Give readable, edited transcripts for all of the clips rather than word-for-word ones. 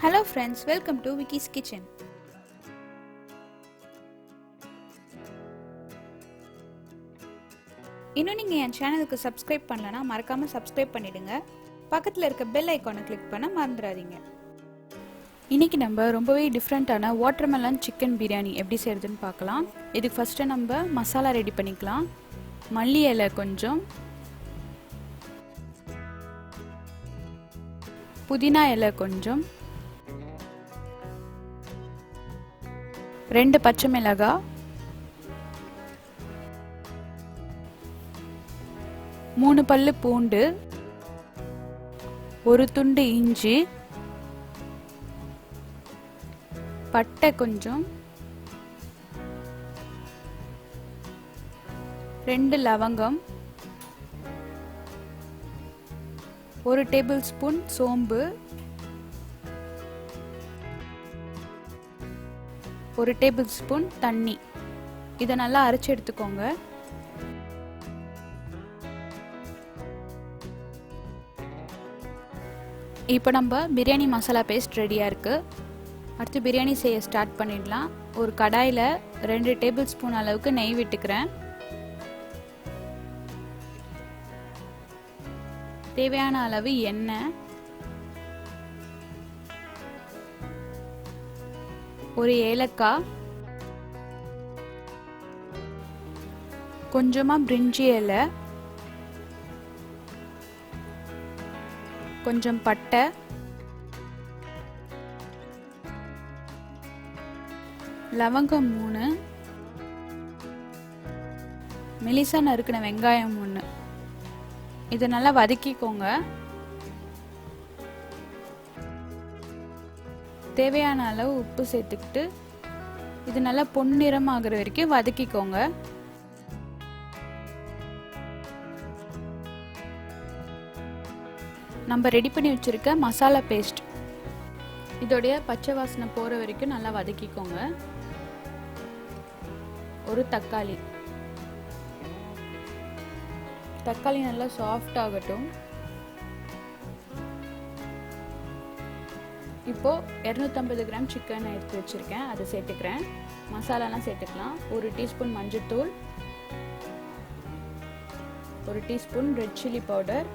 Hello friends, welcome to Vicky's Kitchen. இன்னும் நீங்க என் சேனலுக்கு சப்ஸ்கிரைப் பண்ணலனா மறக்காம சப்ஸ்கிரைப் பண்ணிடுங்க. பக்கத்துல இருக்க பெல் ஐகானை கிளிக் பண்ண மறந்துடாதீங்க. இன்னைக்கு நம்ம ரொம்பவே டிஃபரண்டான வாட்டர்மெலன் சிக்கன் பிரியாணி எப்படி செய்யறதுன்னு பார்க்கலாம். இதுக்கு ஃபர்ஸ்ட் நம்ம மசாலா ரெடி பண்ணிக்கலாம். மல்லி இலை கொஞ்சம், புதினா இலை கொஞ்சம், 2 பச்சை மிளகாய், 3 பல்லு பூண்டு, 1 துண்டு இஞ்சி, பட்டை கொஞ்சம், 2 லவங்கம், 1 டேபிள் ஸ்பூன் சோம்பு, 1 டேபிள் ஸ்பூன் தண்ணி. இதை நல்லா அரைச்சு எடுத்துக்கோங்க. இப்போ நம்ம பிரியாணி மசாலா பேஸ்ட் ரெடியாக இருக்குது. அடுத்து பிரியாணி செய்ய ஸ்டார்ட் பண்ணிடலாம். ஒரு கடாயில் 2 டேபிள் ஸ்பூன் அளவுக்கு நெய் விட்டுக்கிறேன். தேவையான அளவு எண்ணெய், ஒரு ஏலக்காய், கொஞ்சமா பிரிஞ்சி இலை, கொஞ்சம் பட்டை, லவங்கம் 3, மெலிசா நறுக்கின வெங்காயம் 1. இதை நல்லா வதக்கிக்கோங்க. தேவையான அளவு உப்பு சேர்த்துக்கிட்டு இது நல்லா பொன்னிறம் ஆகிற வரைக்கும் வதக்கிக்கோங்க. நம்ம ரெடி பண்ணி வச்சிருக்க மசாலா பேஸ்ட் இதோடைய பச்சை வாசனை போற வரைக்கும் நல்லா வதக்கிக்கோங்க. ஒரு தக்காளி நல்லா சாஃப்ட் ஆகட்டும். இப்போ 250 கிராம் சிக்கன் எடுத்து வச்சிருக்கேன், அதை சேர்த்துக்கிறேன். மசாலாலாம் சேர்த்துக்கலாம். 1 டீஸ்பூன் மஞ்சள்தூள், 1 teaspoon red chilli powder,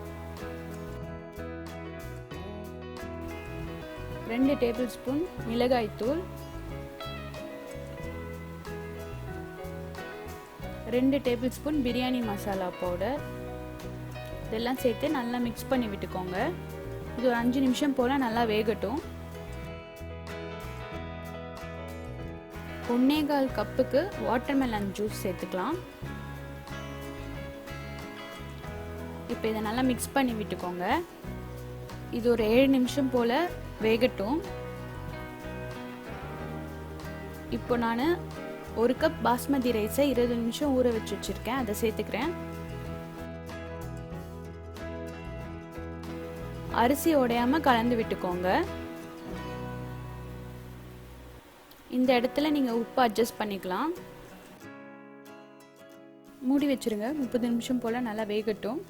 2 table spoon மிளகாய் தூள், 2 table spoon biryani masala powder. இதெல்லாம் சேர்த்து நல்லா மிக்ஸ் பண்ணி விட்டுக்கோங்க. இது ஒரு 5 நிமிஷம் போல நல்லா வேகட்டும். 1/4 கப்புக்கு வாட்டர்மெலன் ஜூஸ் சேர்த்துக்கலாம். இப்போ இதை நல்லா மிக்ஸ் பண்ணி விட்டுக்கோங்க. இது ஒரு 7 நிமிஷம் போல வேகட்டும். இப்போ நான் 1 கப் பாஸ்மதி ரைஸை 20 நிமிஷம் ஊற வச்சு வச்சிருக்கேன், அதை சேர்த்துக்கிறேன். அரிசி உடையாம கலந்து விட்டுக்கோங்க. இந்த இடத்துல நீங்க உப்பு அட்ஜஸ்ட் பண்ணிக்கலாம். மூடி வச்சிருங்க. 30 நிமிஷம் போல நல்லா வேகட்டும்.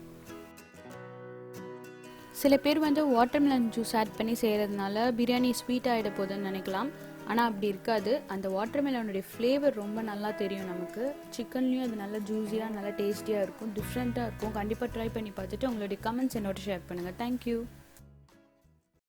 சில பேர் வாட்டர்மெலன் ஜூஸ் ஆட் பண்ணி செய்யறதுனால பிரியாணி ஸ்வீட் ஆகிட போகுதுன்னு நினைக்கலாம். ஆனால் அப்படி இருக்காது. அந்த வாட்டர்மெலனுடைய ஃப்ளேவர் ரொம்ப நல்லா தெரியும் நமக்கு. சிக்கன்லேயும் அது நல்லா ஜூஸியாக நல்லா டேஸ்டியாக இருக்கும், டிஃப்ரெண்ட்டாக இருக்கும். கண்டிப்பாக ட்ரை பண்ணி பார்த்துட்டு உங்களுடைய கமெண்ட்ஸ் என்னோட ஷேர் பண்ணுங்கள். தேங்க்யூ.